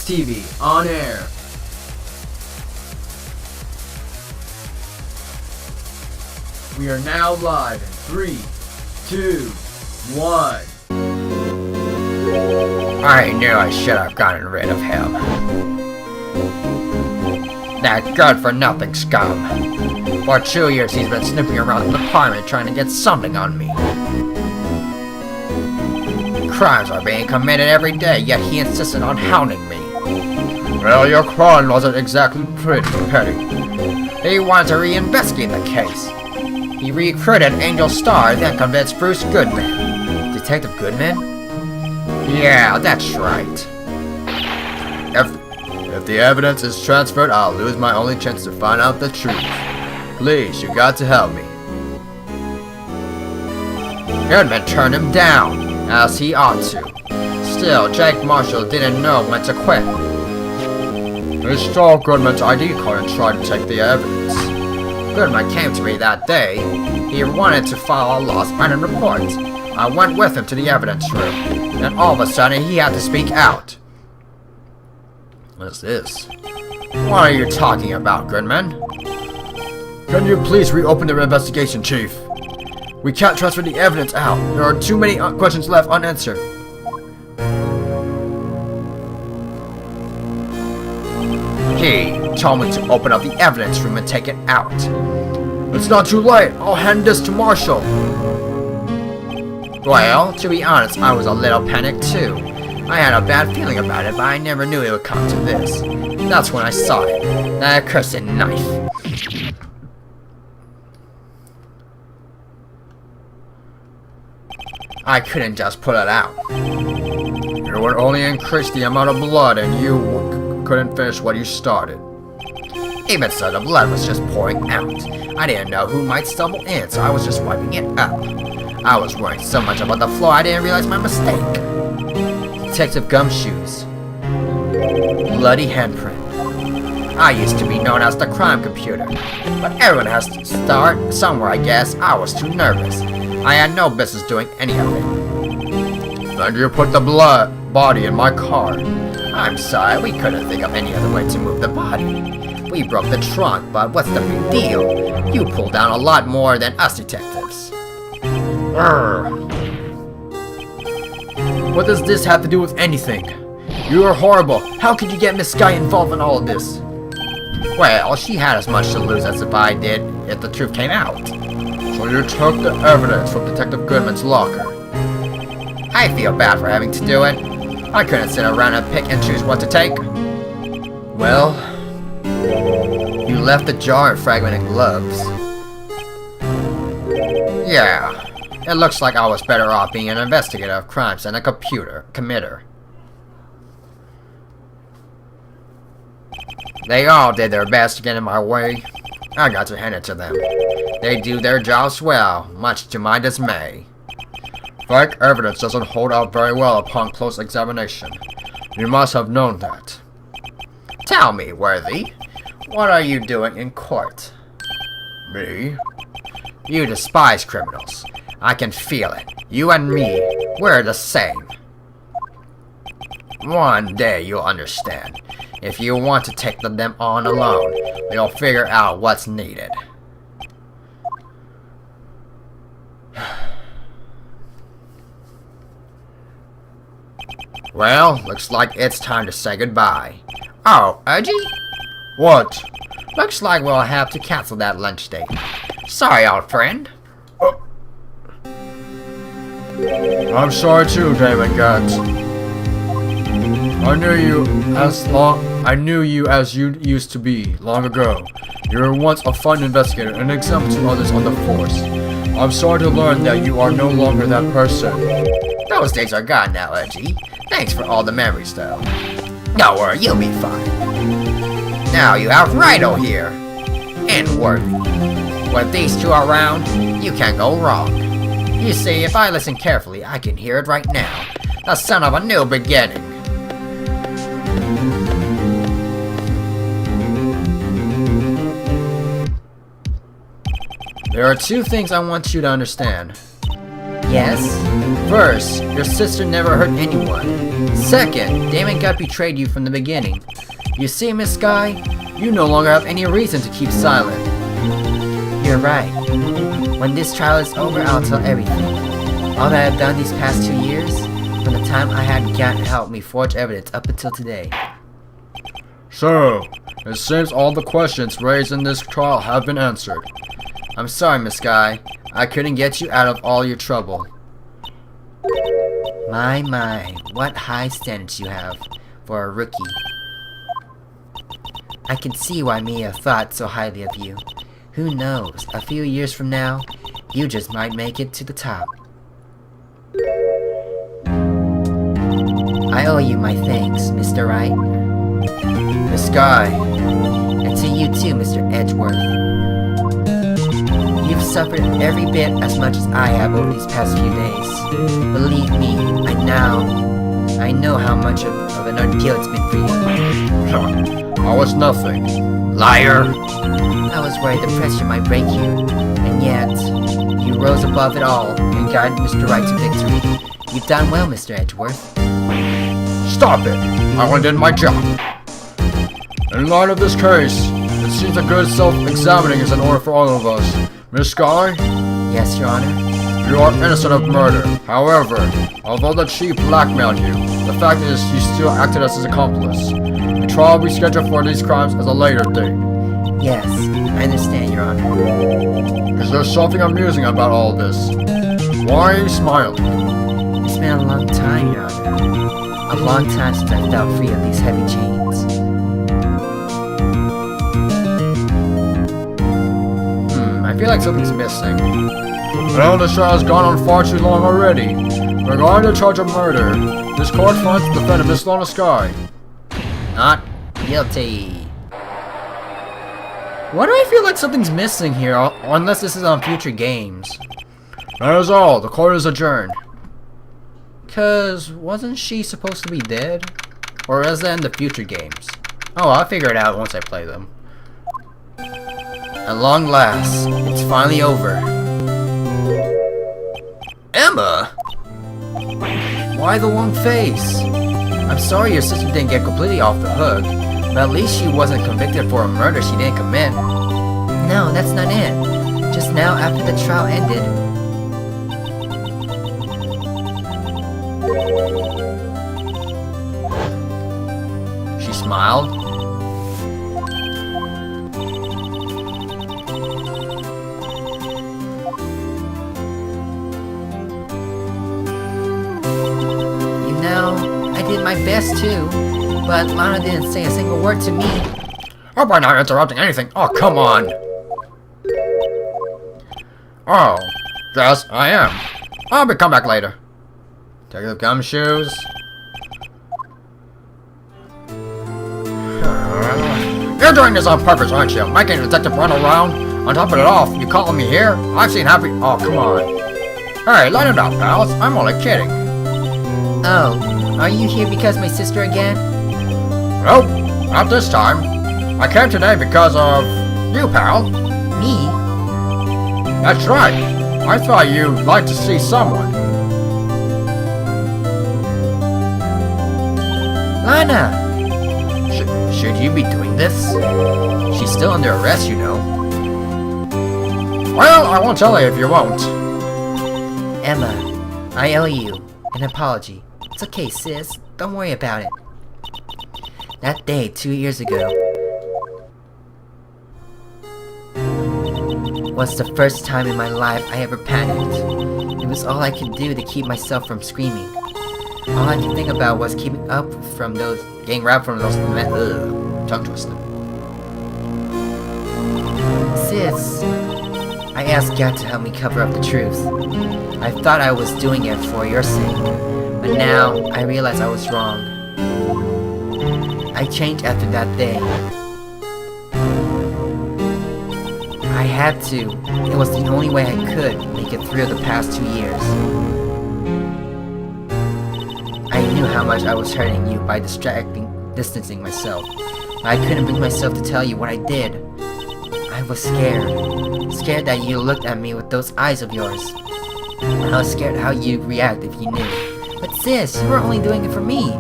TV on air. We are now live in 3, 2, 1. I knew I should have gotten rid of him. That good-for-nothing scum. For 2 years he's been snooping around the department trying to get something on me. Crimes are being committed every day, yet he insisted on hounding me. Well, your crime wasn't exactly pretty petty. He wanted to reinvestigate the case. He recruited Angel Star, then convinced Bruce Goodman. Detective Goodman? Yeah, that's right. If the evidence is transferred, I'll lose my only chance to find out the truth. Please, you got to help me. Goodman turned him down, as he ought to. Still, Jake Marshall didn't know when to quit. He stole Goodman's ID card and tried to take the evidence. Goodman came to me that day. He wanted to file a lost item report. I went with him to the evidence room. Then all of a sudden, he had to speak out. What is this? What are you talking about, Goodman? Can you please reopen the investigation, Chief? We can't transfer the evidence out. There are too many questions left unanswered. He told me to open up the evidence room and take it out. It's not too late. I'll hand this to Marshall. Well, to be honest, I was a little panicked too. I had a bad feeling about it, but I never knew it would come to this. That's when I saw it. That accursed knife. I couldn't just pull it out. It would only increase the amount of blood and you couldn't finish what you started. Even so, the blood was just pouring out. I didn't know who might stumble in, so I was just wiping it up. I was worrying so much about the floor I didn't realize my mistake. Detective Gumshoes. Bloody handprint. I used to be known as the crime computer, but everyone has to start somewhere, I guess. I was too nervous. I had no business doing any of it. Then you put the body in my car. I'm sorry, we couldn't think of any other way to move the body. We broke the trunk, but what's the big deal? You pulled down a lot more than us detectives. What does this have to do with anything? You are horrible. How could you get Miss Sky involved in all of this? Well, she had as much to lose as if I did if the truth came out. So you took the evidence from Detective Goodman's locker. I feel bad for having to do it. I couldn't sit around and pick and choose what to take. Well, you left the jar and fragmented gloves. Yeah, it looks like I was better off being an investigator of crimes than a committer. They all did their best to get in my way. I got to hand it to them. They do their jobs well, much to my dismay. Fake evidence doesn't hold out very well upon close examination. You must have known that. Tell me, Worthy, what are you doing in court? Me? You despise criminals. I can feel it. You and me, we're the same. One day you'll understand. If you want to take them on alone, you'll figure out what's needed. Well, looks like it's time to say goodbye. Oh, Edgy? What? Looks like we'll have to cancel that lunch date. Sorry, old friend. I'm sorry too, Damon Gantz. I knew you as you used to be, long ago. You were once a fine investigator and an example to others on the force. I'm sorry to learn that you are no longer that person. Those days are gone now, Edgy. Thanks for all the memories, though. Don't worry, you'll be fine. Now you have Rhino here. And Worthy. With these two around, you can't go wrong. You see, if I listen carefully, I can hear it right now. The sound of a new beginning. There are two things I want you to understand. Yes? First, your sister never hurt anyone. Second, Damon got betrayed you from the beginning. You see, Miss Sky, you no longer have any reason to keep silent. You're right. When this trial is over, I'll tell everything. All that I've done these past 2 years, from the time I had Gant help me forge evidence up until today. So, it seems all the questions raised in this trial have been answered. I'm sorry, Miss Sky. I couldn't get you out of all your trouble. My, what high standards you have for a rookie. I can see why Mia thought so highly of you. Who knows, a few years from now, you just might make it to the top. I owe you my thanks, Mr. Wright. Miss Sky. And to you too, Mr. Edgeworth. You've suffered every bit as much as I have over these past few days. Believe me, I know how much of an ordeal it's been for you. I was nothing. Liar! I was worried the pressure might break you, and yet, you rose above it all and guided Mr. Wright to victory. You've done well, Mr. Edgeworth. Stop it! I only did my job. In light of this case, it seems a good self-examining is in order for all of us. Miss Sky? Yes, Your Honor? You are innocent of murder. However, although the chief blackmailed you, the fact is you still acted as his accomplice. The trial will be scheduled for these crimes at a later date. Yes, I understand, Your Honor. Is there something amusing about all this? Why are you smiling? It's been a long time, Your Honor. A long time since I felt free of these heavy chains. I feel like something's missing. Well, this trial has gone on far too long already. Regarding the charge of murder, this court finds the defendant, Miss Lona Sky not guilty. Why do I feel like something's missing here, unless this is on future games? That is all. The court is adjourned. 'Cause wasn't she supposed to be dead? Or is that in the future games? Oh, I'll figure it out once I play them. At long last, it's finally over. Emma! Why the long face? I'm sorry your sister didn't get completely off the hook, but at least she wasn't convicted for a murder she didn't commit. No, that's not it. Just now after the trial ended. She smiled. I did my best too, but Lana didn't say a single word to me. Hope I'm not interrupting anything. Oh, come on. Oh, yes, I am. I'll come back later. Take the gumshoes. You're doing this on purpose, aren't you? Making a detective run around? On top of it all, you calling me here? I've seen happy. Oh, come on. Hey, let it out, pals. I'm only kidding. Oh. Are you here because my sister again? Nope, not this time. I came today because of you, pal. Me? That's right. I thought you'd like to see someone. Lana! Should you be doing this? She's still under arrest, you know. Well, I won't tell you if you won't. Emma, I owe you an apology. It's okay, sis. Don't worry about it. That day, 2 years ago, was the first time in my life I ever panicked. It was all I could do to keep myself from screaming. All I could think about was keeping up from those, getting wrapped from those, tongue twisted. Sis, I asked God to help me cover up the truth. I thought I was doing it for your sake. But now, I realize I was wrong. I changed after that day. I had to. It was the only way I could make it through the past 2 years. I knew how much I was hurting you by distancing myself. But I couldn't bring myself to tell you what I did. I was scared. Scared that you looked at me with those eyes of yours. I was scared how you'd react if you knew. But sis, you were only doing it for me.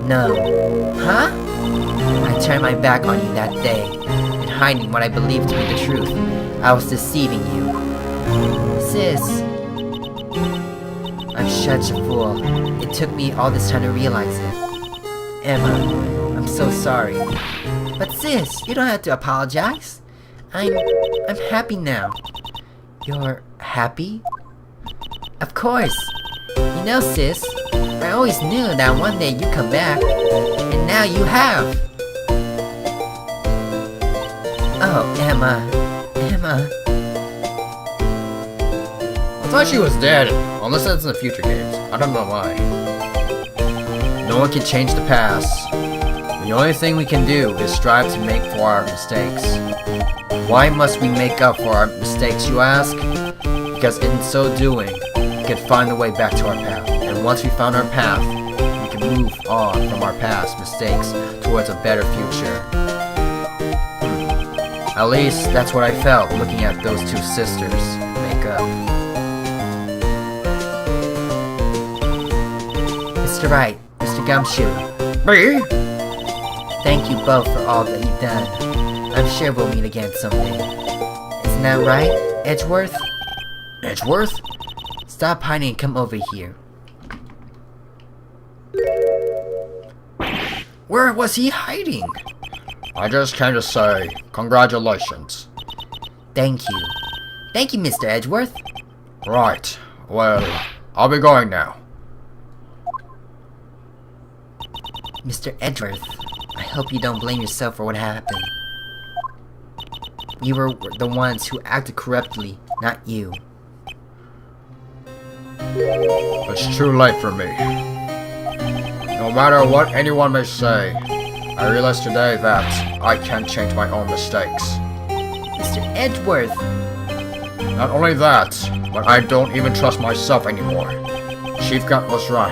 No. Huh? I turned my back on you that day, and hiding what I believed to be the truth. I was deceiving you. Sis. I'm such a fool. It took me all this time to realize it. Emma, I'm so sorry. But sis, you don't have to apologize. I'm happy now. You're happy? Of course. You know, sis, I always knew that one day you'd come back, and now you have. Oh, Emma. I thought she was dead, unless that's in the future games. I don't know why. No one can change the past. The only thing we can do is strive to make for our mistakes. Why must we make up for our mistakes, you ask? Because in so doing, we can find a way back to our path. And once we found our path, we can move on from our past mistakes towards a better future. At least, that's what I felt looking at those two sisters make up. Mr. Wright, Mr. Gumshoe. Me? Thank you both for all that you've done. I'm sure we'll meet again someday. Isn't that right, Edgeworth? Edgeworth? Stop hiding and come over here. Where was he hiding? I just came to say, congratulations. Thank you. Thank you, Mr. Edgeworth. Right. Well, I'll be going now. Mr. Edgeworth, I hope you don't blame yourself for what happened. We were the ones who acted corruptly, not you. It's too late for me. No matter what anyone may say, I realize today that I can't change my own mistakes. Mr. Edgeworth! Not only that, but I don't even trust myself anymore. Chief Gun was right.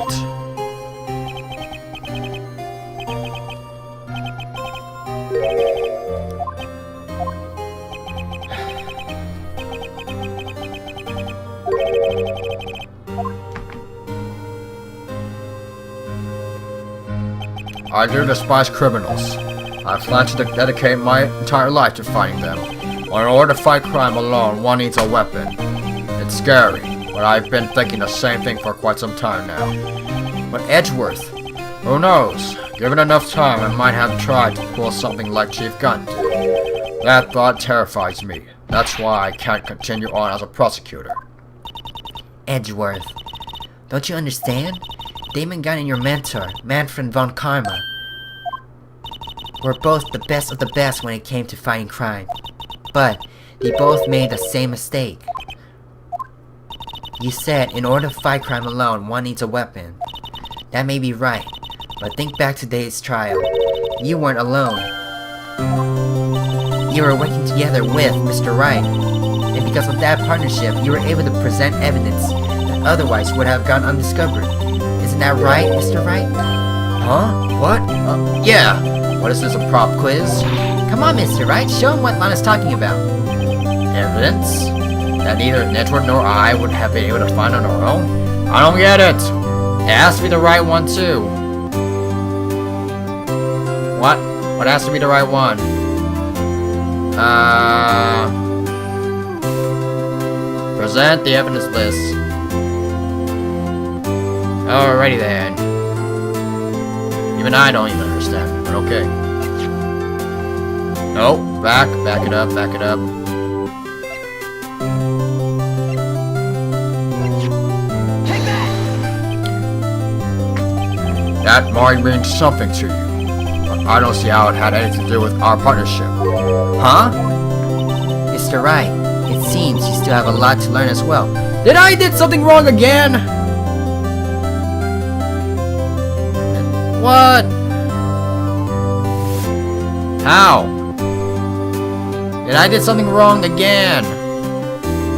I do despise criminals. I plan to dedicate my entire life to fighting them. But in order to fight crime alone, one needs a weapon. It's scary, but I've been thinking the same thing for quite some time now. But Edgeworth, who knows? Given enough time, I might have tried to pull something like Chief Gun did. That thought terrifies me. That's why I can't continue on as a prosecutor. Edgeworth, don't you understand? Damon Gunn and your mentor, Manfred von Karma, were both the best of the best when it came to fighting crime. But they both made the same mistake. You said in order to fight crime alone, one needs a weapon. That may be right, but think back to today's trial. You weren't alone. You were working together with Mr. Wright, and because of that partnership, you were able to present evidence that otherwise would have gone undiscovered. Isn't that right, Mr. Wright? Huh? What? Yeah. What is this, a prop quiz? Come on, Mr. Wright, show him what Lana's talking about. Evidence? That neither Edgeworth nor I would have been able to find on our own? I don't get it. It has to be the right one, too. What? What has to be the right one? Present the evidence list. Alrighty then. Even I don't even understand, but okay. No, back it up. Take that! That might mean something to you, but I don't see how it had anything to do with our partnership. Huh? Mr. Wright, it seems you still have a lot to learn as well. Did I did something wrong again? What? How? Did I did something wrong again?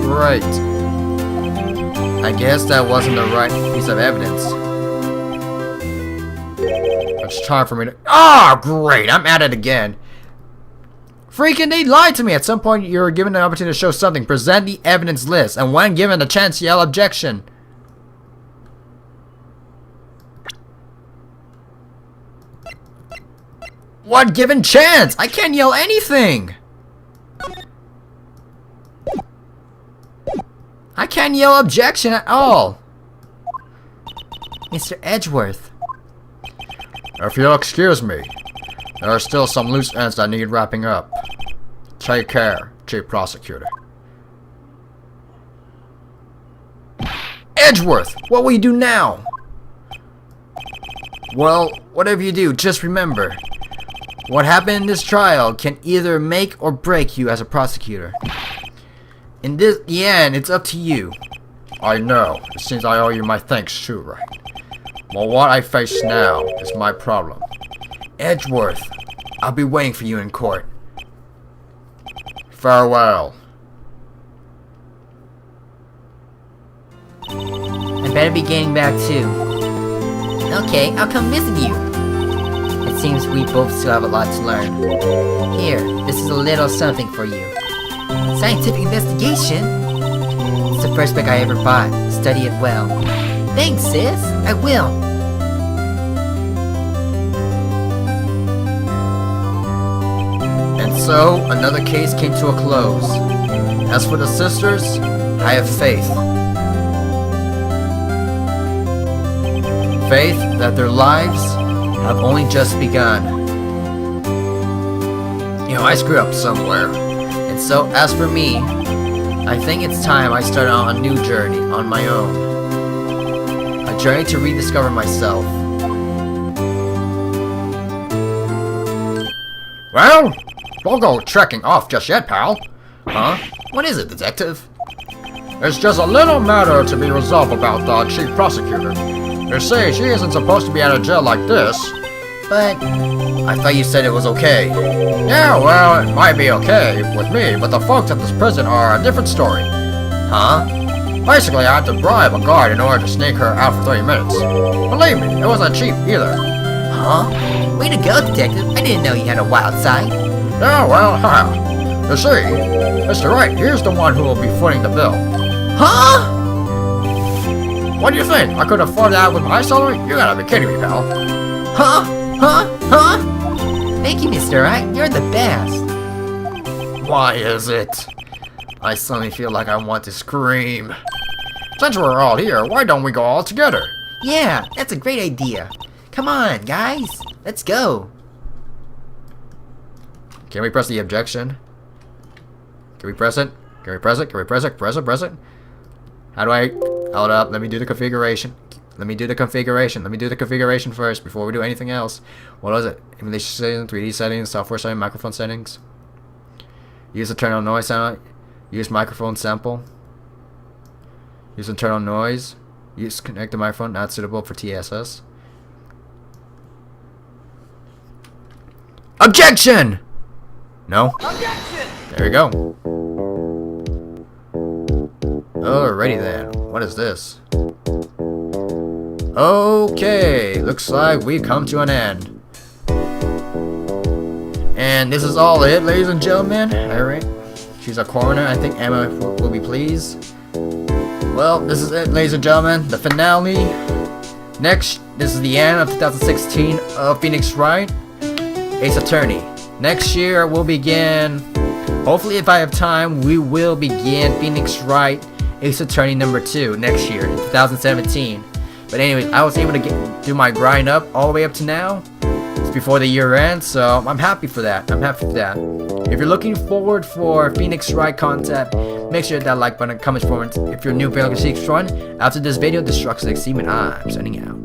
Great. I guess that wasn't the right piece of evidence. It's time for me to... Ah, great! I'm at it again. Freaking they lied to me! At some point, you're given an opportunity to show something. Present the evidence list. And when given the chance, yell objection. What given chance? I can't yell anything! I can't yell objection at all! Mr. Edgeworth. If you'll excuse me, there are still some loose ends that need wrapping up. Take care, Chief Prosecutor. Edgeworth! What will you do now? Well, Whatever you do, just remember, what happened in this trial can either make or break you as a prosecutor. In the end, it's up to you. I know. It seems I owe you my thanks too, right? Well, what I face now is my problem. Edgeworth, I'll be waiting for you in court. Farewell. I better be getting back too. Okay, I'll come visit you. It seems we both still have a lot to learn. Here, this is a little something for you. Scientific investigation? It's the first book I ever bought. Study it well. Thanks, sis. I will. And so, another case came to a close. As for the sisters, I have faith. Faith that their lives have only just begun. You know, I screwed up somewhere. And so, as for me, I think it's time I started on a new journey on my own. A journey to rediscover myself. Well, don't go trekking off just yet, pal. Huh? What is it, detective? There's just a little matter to be resolved about the Chief Prosecutor. You see, she isn't supposed to be out of jail like this. But I thought you said it was okay. Yeah, well, it might be okay with me, but the folks at this prison are a different story. Huh? Basically, I had to bribe a guard in order to sneak her out for 30 minutes. Believe me, it wasn't cheap either. Huh? Way to go, detective. I didn't know you had a wild side. Yeah, well, haha. You see, Mr. Wright, here's the one who will be footing the bill. Huh? What do you think? I could afford that with my salary? You gotta be kidding me, pal. Huh? Huh? Huh? Thank you, Mr. Wright. You're the best. Why is it? I suddenly feel like I want to scream. Since we're all here, why don't we go all together? Yeah, that's a great idea. Come on, guys. Let's go. Can we press the objection? Can we press it? Can we press it? Can we press it? Press it? Press it? How do I... Hold up. Let me do the configuration. Let me do the configuration first before we do anything else. What was it? Emulation settings, 3D settings, software settings, microphone settings. Use internal noise sound. Use microphone sample. Use internal noise. Use connect the microphone not suitable for TSS. Objection! No? Objection! There we go. Alrighty then. What is this? Okay, looks like we've come to an end. And this is all it, ladies and gentlemen. Alright. She's a coroner. I think Emma will be pleased. Well, this is it, ladies and gentlemen. The finale. Next, this is the end of 2016 of Phoenix Wright, Ace Attorney. Next year, we'll begin, hopefully if I have time, we will begin Phoenix Wright, Ace Attorney number 2 next year, 2017. But anyways, I was able to do my grind up all the way up to now. It's before the year ends, so I'm happy for that. If you're looking forward for Phoenix Wright content, make sure that like button, comment, forward. If you're new, to see run. After this video, Destruction X Team, and I'm signing out.